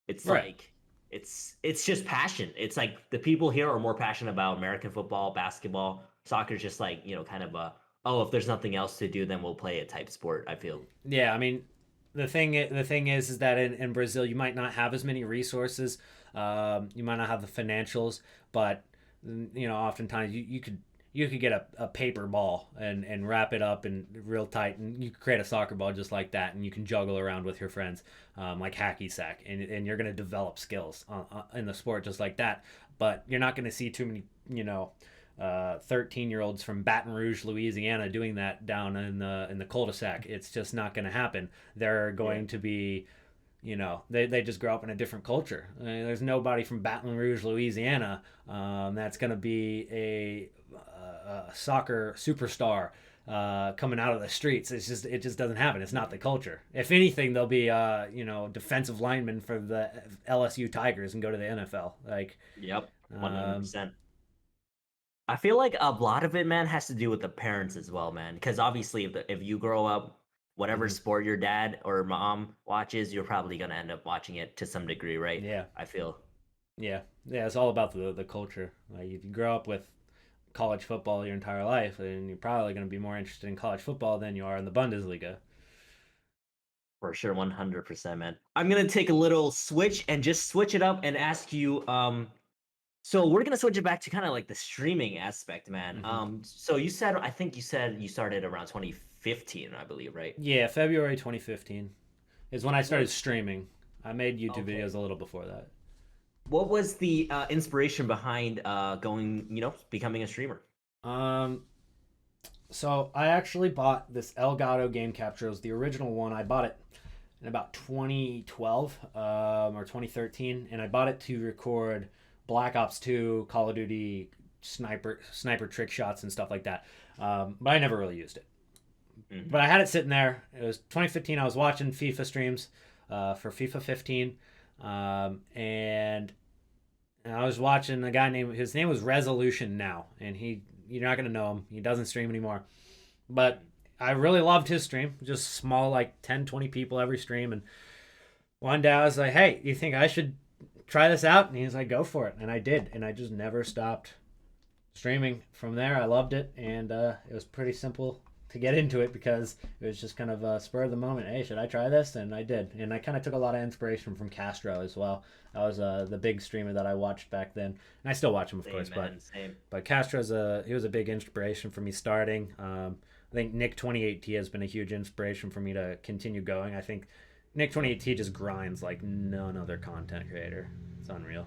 It's
Right.
like it's just passion. It's like the people here are more passionate about American football, basketball, soccer is just like kind of a, oh, if there's nothing else to do, then we'll play it type sport. I feel.
Yeah, I mean, the thing is that in Brazil you might not have as many resources. You might not have the financials, but oftentimes you could get a paper ball and wrap it up and real tight, and you could create a soccer ball just like that, and you can juggle around with your friends, like hacky sack, and you're gonna develop skills in the sport just like that. But you're not gonna see too many 13-year-olds from Baton Rouge, Louisiana, doing that down in the cul-de-sac. It's just not going to happen. They're going to be, they just grow up in a different culture. I mean, there's nobody from Baton Rouge, Louisiana, that's going to be a soccer superstar coming out of the streets. It just doesn't happen. It's not the culture. If anything, they'll be defensive linemen for the LSU Tigers and go to the NFL. Like,
Yep, 100%. I feel like a lot of it, man, has to do with the parents as well, man. Because obviously, if you grow up, whatever
Mhm.
sport your dad or mom watches, you're probably gonna end up watching it to some degree, right?
Yeah.
I feel.
Yeah, yeah, it's all about the culture. Like if you grow up with college football your entire life, then you're probably going to be more interested in college football than you are in the Bundesliga.
For sure, 100%, man. I'm gonna take a little switch and just switch it up and ask you. So we're gonna switch it back to kind of like the streaming aspect, man.
Hmm.
So I think you said you started around 2015, I believe, right?
Yeah, February 2015 is when I started
What?
streaming. I made YouTube
Okay.
videos a little before that.
What was the inspiration behind going, becoming a streamer?
Um, so I actually bought this Elgato game capture. It was the original one. I bought it in about 2012 or 2013, and I bought it to record Black Ops 2, Call of Duty, sniper trick shots and stuff like that. But I never really used it.
Hmm.
But I had it sitting there. It was 2015. I was watching FIFA streams for FIFA 15, and I was watching a guy named his name was Resolution Now, and you're not gonna know him. He doesn't stream anymore, but I really loved his stream. Just small, like 10, 20 people every stream. And one day I was like, "Hey, you think I should try this out?" And he's like, "Go for it," and I did, and I just never stopped streaming from there. I loved it, and it was pretty simple to get into it because it was just kind of a spur of the moment. Hey, should I try this? And I did, and I kind of took a lot of inspiration from Castro as well. That was the big streamer that I watched back then, and I still watch him, of
Same,
course. But
man, same.
he was a big inspiration for me starting. I think Nick 28T has been a huge inspiration for me to continue going. I think Nick 28T just grinds like none other content creator. It's unreal.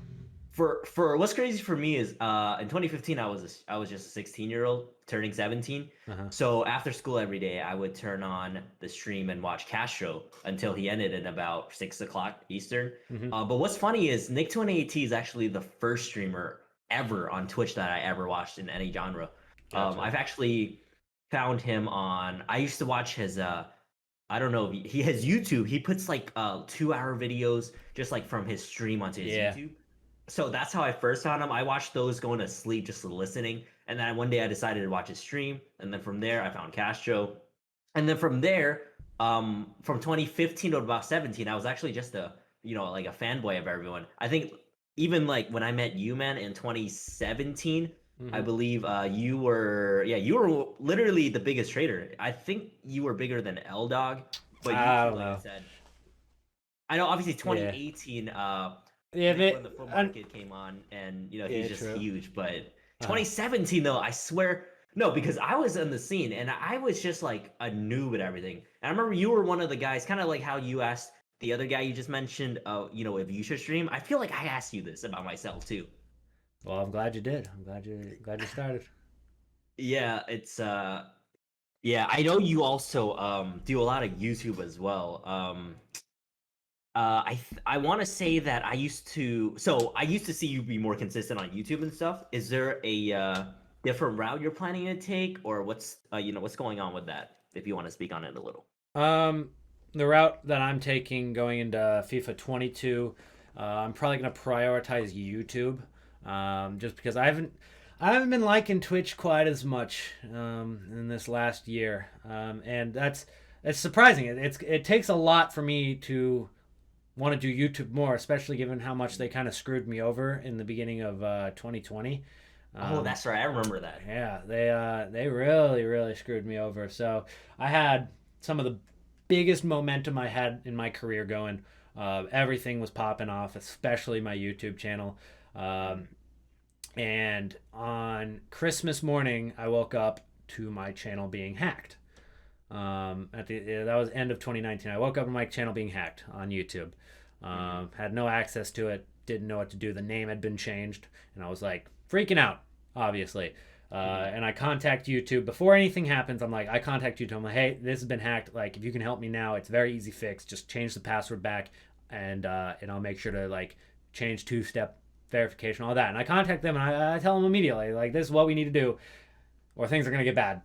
For what's crazy for me is in 2015 I was just a 16-year-old turning 17.
Uh-huh.
So after school every day I would turn on the stream and watch Castro until he ended at about 6 o'clock Eastern.
Hmm.
But what's funny is Nick 28T is actually the first streamer ever on Twitch that I ever watched in any genre.
Gotcha.
I've actually found him on. I used to watch his. I don't know. He has YouTube. He puts like 2 hour videos just like from his stream onto his
Yeah.
YouTube. So that's how I first found him. I watched those going to sleep, just listening, and then one day I decided to watch his stream, and then from there I found Castro, and then from there, from 2015 to about 17, I was actually just a like a fanboy of everyone. I think even like when I met you, man, in 2017, I
Hmm.
believe you were literally the biggest trader. I think you were bigger than L Dog, but
I
YouTube,
don't
like I
know.
said, I know obviously
Yeah.
2018.
Yeah,
Like when the full
and
market came on, and
yeah,
he's just
true.
huge. But
Uh-huh.
2017 though, I swear, no, because I was in the scene and I was just like a noob at everything. And I remember you were one of the guys, kind of like how you asked the other guy you just mentioned, if you should stream, I feel like I asked you this about myself too.
Well, I'm glad you did. I'm glad you started.
Yeah, yeah, I know you also do a lot of YouTube as well. I want to say that I used to see you be more consistent on YouTube and stuff. Is there a different route you're planning to take, or what's going on with that? If you want to speak on it a little.
Um, the route that I'm taking going into FIFA 22, I'm probably going to prioritize YouTube, just because I haven't been liking Twitch quite as much in this last year, and it's surprising. It takes a lot for me to want to do YouTube more, especially given how much they kind of screwed me over in the beginning of 2020.
Oh, that's right. I remember that.
Yeah, they really screwed me over. So I had some of the biggest momentum I had in my career going. Everything was popping off, especially my YouTube channel. And on Christmas morning, I woke up to my channel being hacked. That was end of 2019. I woke up to my channel being hacked on YouTube. Had no access to it. Didn't know what to do. The name had been changed, and I was like freaking out, obviously. And I contact YouTube before anything happens. I contact YouTube. I'm like, hey, this has been hacked. Like, if you can help me now, it's very easy fix. Just change the password back, and I'll make sure to like change two-step verification, all that. And I contact them, and I tell them immediately, like, this is what we need to do, or things are gonna get bad.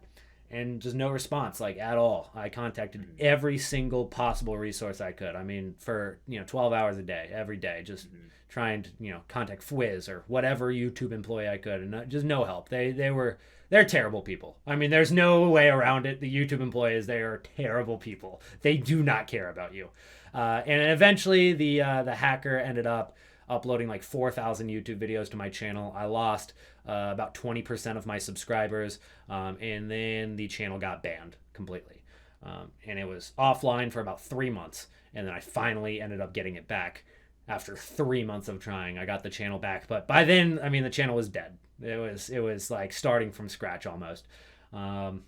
And just no response, like, at all. I contacted every single possible resource I could. I mean, for 12 hours a day, every day, just trying to contact Fwiz or whatever YouTube employee I could, and just no help. They're terrible people. I mean, there's no way around it. The YouTube employees, they are terrible people. They do not care about you. And eventually, the hacker ended up uploading like 4,000 YouTube videos to my channel. I lost about 20% of my subscribers, and then the channel got banned completely. And it was offline for about 3 months, and then I finally ended up getting it back after 3 months of trying. I got the channel back, but by then, I mean, the channel was dead. It was like starting from scratch almost. And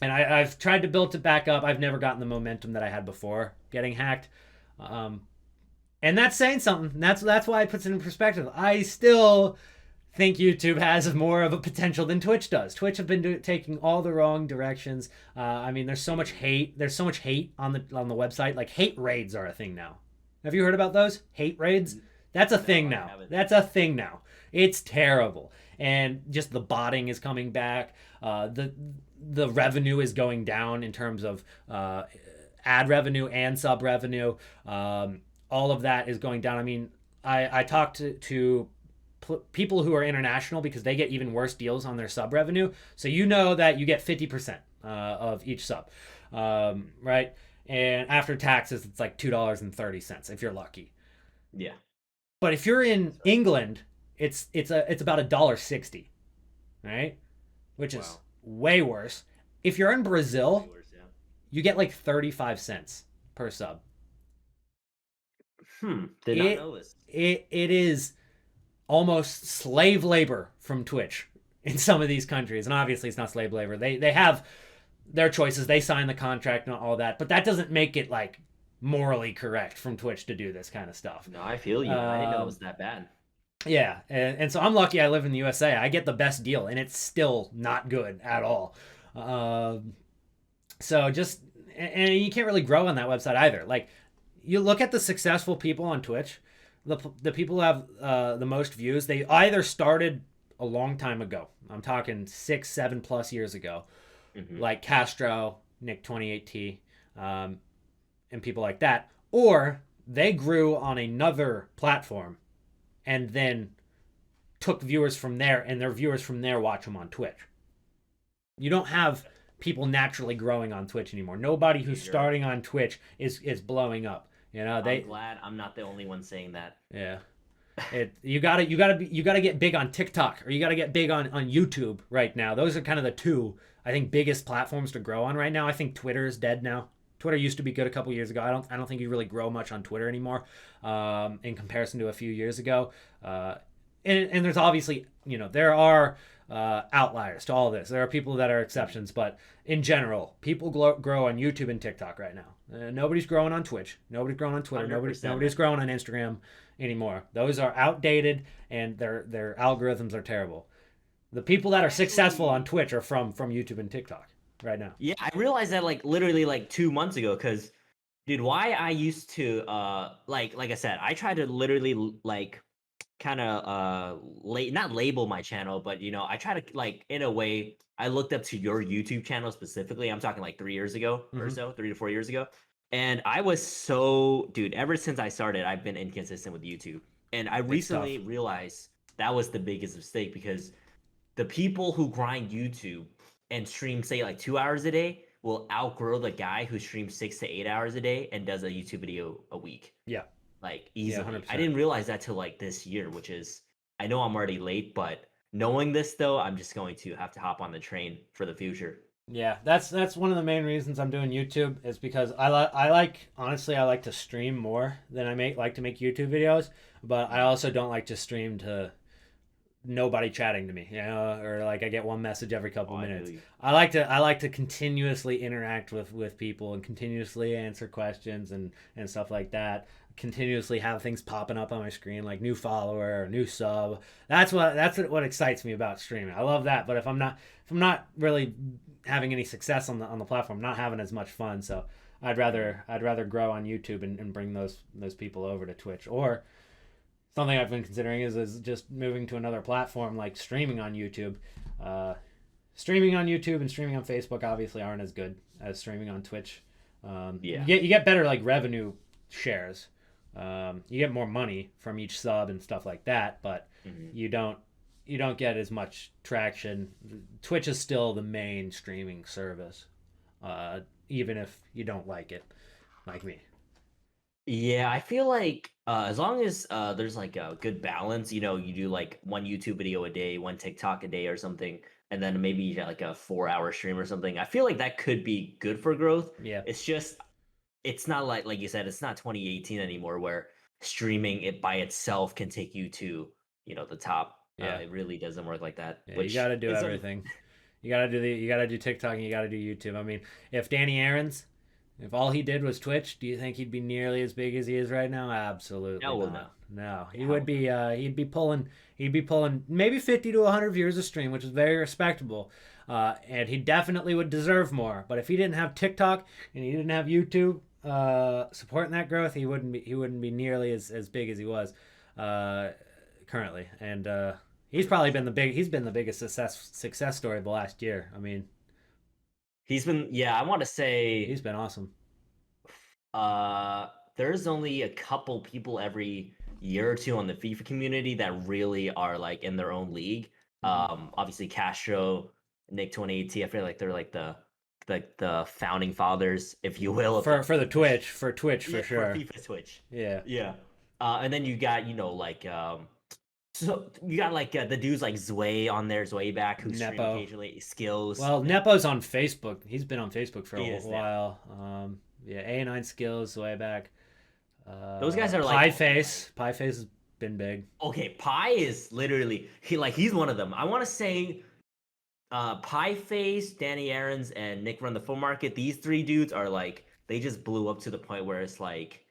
I've tried to build it back up. I've never gotten the momentum that I had before getting hacked. And that's saying something. That's why it puts it in perspective. I still think YouTube has more of a potential than Twitch does. Twitch have been taking all the wrong directions. I mean, there's so much hate. There's so much hate on the website. Like, hate raids are a thing now. Have you heard about those? Hate raids? That's a thing now. That's a thing now. It's terrible. And just the botting is coming back. The revenue is going down in terms of ad revenue and sub revenue. All of that is going down. I mean, I talked to people who are international because they get even worse deals on their sub revenue. So that you get 50% of each sub, right? And after taxes, it's like $2.30 if you're lucky.
Yeah.
But if you're in England, it's about $1.60, right? Which is way worse. If you're in Brazil, you get like 35 cents per sub.
Did not know this.
It is almost slave labor from Twitch in some of these countries, and obviously it's not slave labor. They have their choices. They sign the contract and all that, but that doesn't make it like morally correct from Twitch to do this kind of stuff.
No, I feel you. I didn't know it was that bad.
Yeah, and so I'm lucky I live in the USA. I get the best deal, and it's still not good at all. So just, and you can't really grow on that website either. Like, you look at the successful people on Twitch, the people who have the most views, they either started a long time ago. I'm talking 6, 7+ years ago, like Castro, Nick 28T, and people like that, or they grew on another platform and then took viewers from there, and their viewers from there watch them on Twitch. You don't have people naturally growing on Twitch anymore. Nobody who's starting on Twitch is blowing up. I'm
glad I'm not the only one saying that.
Yeah. You gotta get big on TikTok, or you gotta get big on YouTube right now. Those are kind of the two, I think, biggest platforms to grow on right now. I think Twitter is dead now. Twitter used to be good a couple years ago. I don't think you really grow much on Twitter anymore, in comparison to a few years ago. and there's obviously, there are outliers to all this. There are people that are exceptions, but in general, people grow on YouTube and TikTok right now. Nobody's growing on Twitch. Nobody's growing on Twitter. Nobody's growing on Instagram anymore. Those are outdated, and their algorithms are terrible. The people that are successful on Twitch are from YouTube and TikTok right now.
Yeah, I realized that like literally like 2 months ago, because dude, why I used to like I said, I tried to literally like kind of not label my channel, but I try to like in a way I looked up to your YouTube channel specifically. I'm talking like 3 years ago or so, 3 to 4 years ago. And I was so, dude, ever since I started, I've been inconsistent with YouTube. And I recently realized that was the biggest mistake, because the people who grind YouTube and stream, say, like 2 hours a day will outgrow the guy who streams 6 to 8 hours a day and does a YouTube video a week.
Yeah.
Like easily.
Yeah,
I didn't realize that till like this year, which is, I know I'm already late, but knowing this though, I'm just going to have to hop on the train for the future.
Yeah, that's one of the main reasons I'm doing YouTube, is because I like, honestly, I like to stream more than I like to make YouTube videos, but I also don't like to stream to nobody chatting to me, or like I get one message every couple minutes. I like to continuously interact with people and continuously answer questions and stuff like that. Continuously have things popping up on my screen, like new follower or new sub. That's what excites me about streaming. I love that. But if I'm not really having any success on the platform, I'm not having as much fun. So I'd rather grow on YouTube and bring those people over to Twitch. Or something I've been considering is just moving to another platform, like streaming on YouTube. Streaming on YouTube and streaming on Facebook obviously aren't as good as streaming on Twitch. You get better like revenue shares. You get more money from each sub and stuff like that, but you don't get as much traction. Twitch is still the main streaming service, even if you don't like it, like me.
Yeah, I feel like as long as there's like a good balance, you do like one YouTube video a day, one TikTok a day or something, and then maybe you get like a 4-hour stream or something. I feel like that could be good for growth.
Yeah.
It's just, it's not like you said, it's not 2018 anymore where streaming it by itself can take you to, the top.
Yeah.
It really doesn't work like that.
Yeah, you got to do everything. You got to do TikTok and you got to do YouTube. I mean, if Danny Aaron's, if all he did was Twitch, do you think he'd be nearly as big as he is right now? Absolutely not. No, he would be. He'd be pulling maybe 50 to 100 viewers a stream, which is very respectable. And he definitely would deserve more. But if he didn't have TikTok and he didn't have YouTube supporting that growth, he wouldn't be nearly as big as he was currently. And he's been the biggest success story of the last year. I mean,
he's been, I want to say
he's been awesome.
There's only a couple people every year or two on the FIFA community that really are like in their own league. Obviously Castro, Nick 2018. I feel like they're like the founding fathers, if you will,
for Twitch for sure.
For FIFA Twitch.
Yeah.
And then you got so you got like the dudes like Zway on there, Zwayback, who stream occasionally, Skills.
Well, Nepo's on Facebook. He's been on Facebook for a while. A9 Skills, Zwayback.
Those guys are like
Pieface. Pieface has been big.
Okay, Pie is literally he's one of them. I want to say Pieface, Danny Aaron's, and Nick Run the Full Market. These three dudes are like, they just blew up to the point where it's like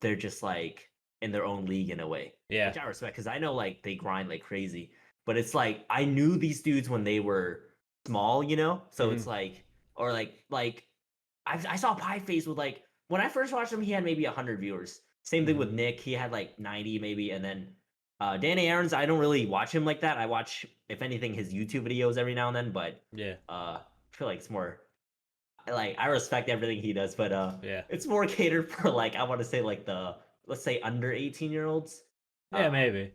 they're just like in their own league in a way.
Yeah,
which I respect, because I know like they grind like crazy, but it's like I knew these dudes when they were small, so it's like, or like I saw Pieface with like, when I first watched him, he had maybe 100 viewers. Same thing with Nick, he had like 90 maybe, and then Danny Aaron's, I don't really watch him like that. I watch, if anything, his YouTube videos every now and then, but I feel like it's more like, I respect everything he does, but it's more catered for like, I want to say like the, let's say, under 18-year-olds.
Yeah, maybe.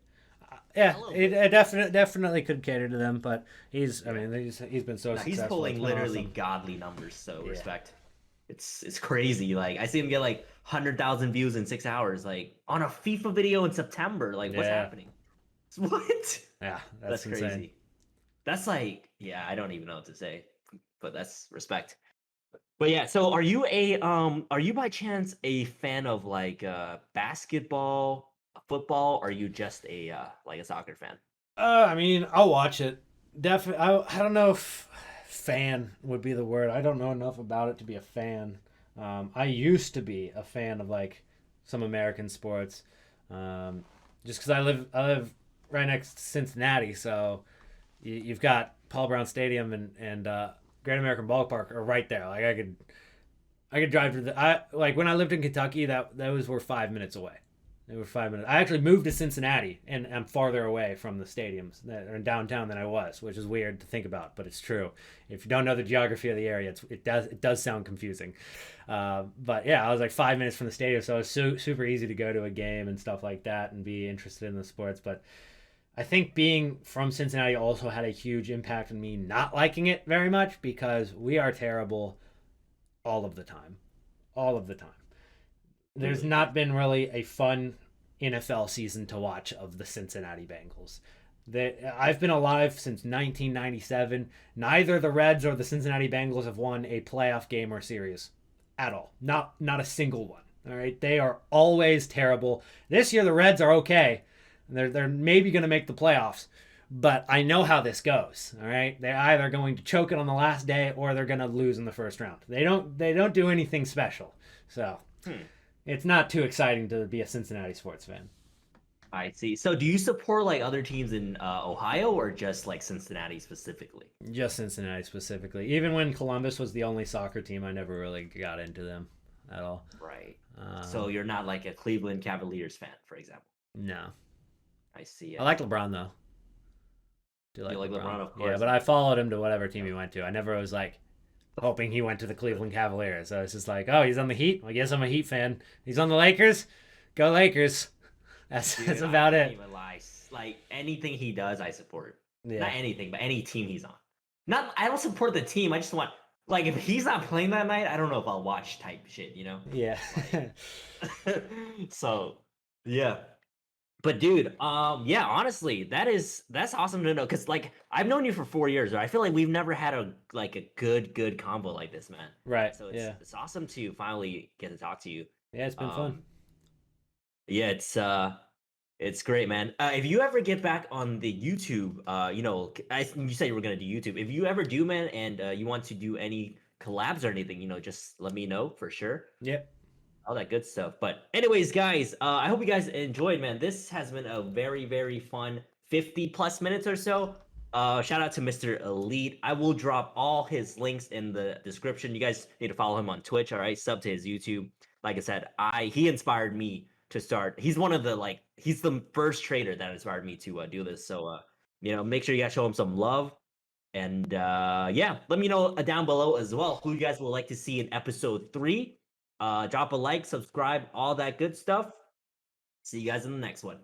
Yeah, it definitely could cater to them, but he's been so successful.
He's pulling literally godly numbers, so respect. It's crazy. Like, I see him get like 100,000 views in 6 hours, like on a FIFA video in September. Like, what's happening? What?
Yeah,
that's crazy. That's like, I don't even know what to say, but that's respect. But yeah, so are you by chance a fan of like basketball, football, or are you just a like a soccer fan?
I mean, I'll watch it. Definitely. I don't know if fan would be the word. I don't know enough about it to be a fan. I used to be a fan of like some American sports, just because I live right next to Cincinnati, so you've got Paul Brown Stadium and Great American Ballpark are right there. Like I could drive to the I like when I lived in Kentucky, that those were 5 minutes away. They were 5 minutes. I actually moved to Cincinnati, and I'm farther away from the stadiums that are in downtown than I was, which is weird to think about, but it's true. If you don't know the geography of the area, it does sound confusing. But yeah, I was like 5 minutes from the stadium, so it was super easy to go to a game and stuff like that and be interested in the sports. But I think being from Cincinnati also had a huge impact on me not liking it very much because we are terrible all of the time. All of the time. There's not been really a fun NFL season to watch of the Cincinnati Bengals. I've been alive since 1997. Neither the Reds or the Cincinnati Bengals have won a playoff game or series at all. Not a single one. All right, they are always terrible. This year the Reds are okay. They're maybe going to make the playoffs, but I know how this goes. All right, they're either going to choke it on the last day or they're going to lose in the first round. They don't do anything special. So. It's not too exciting to be a Cincinnati sports fan.
I see. So do you support like other teams in Ohio or just like Cincinnati specifically?
Just Cincinnati specifically. Even when Columbus was the only soccer team, I never really got into them at all.
Right. So you're not like a Cleveland Cavaliers fan, for example.
No.
I see.
I like LeBron though.
Do you like LeBron? Of course.
Yeah, but I followed him to whatever team he went to. I never was like hoping he went to the Cleveland Cavaliers. So it's just like, oh, he's on the Heat? I guess I'm a Heat fan. He's on the Lakers? Go Lakers. That's about it.
Even lie. Like anything he does, I support.
Yeah.
Not anything, but any team he's on. I don't support the team. I just want like if he's not playing that night, I don't know if I'll watch type shit, you know?
Yeah.
So yeah. But dude, yeah, honestly, that's awesome to know because like I've known you for 4 years, right? I feel like we've never had a good combo like this, man.
Right.
So
yeah.
It's awesome to finally get to talk to you.
Yeah, it's been fun.
Yeah, it's great, man. If you ever get back on the YouTube, you said you were gonna do YouTube. If you ever do, man, and you want to do any collabs or anything, just let me know for sure.
Yep.
All that good stuff. But anyways, guys, I hope you guys enjoyed, man. This has been a very, very fun 50 plus minutes or so. Shout out to Mr. Elyyt. I will drop all his links in the description. You guys need to follow him on Twitch, all right? Sub to his YouTube. Like I said, he inspired me to start. He's he's the first trader that inspired me to do this. So, make sure you guys show him some love. And yeah, let me know down below as well who you guys would like to see in episode 3. Drop a like, subscribe, all that good stuff. See you guys in the next one.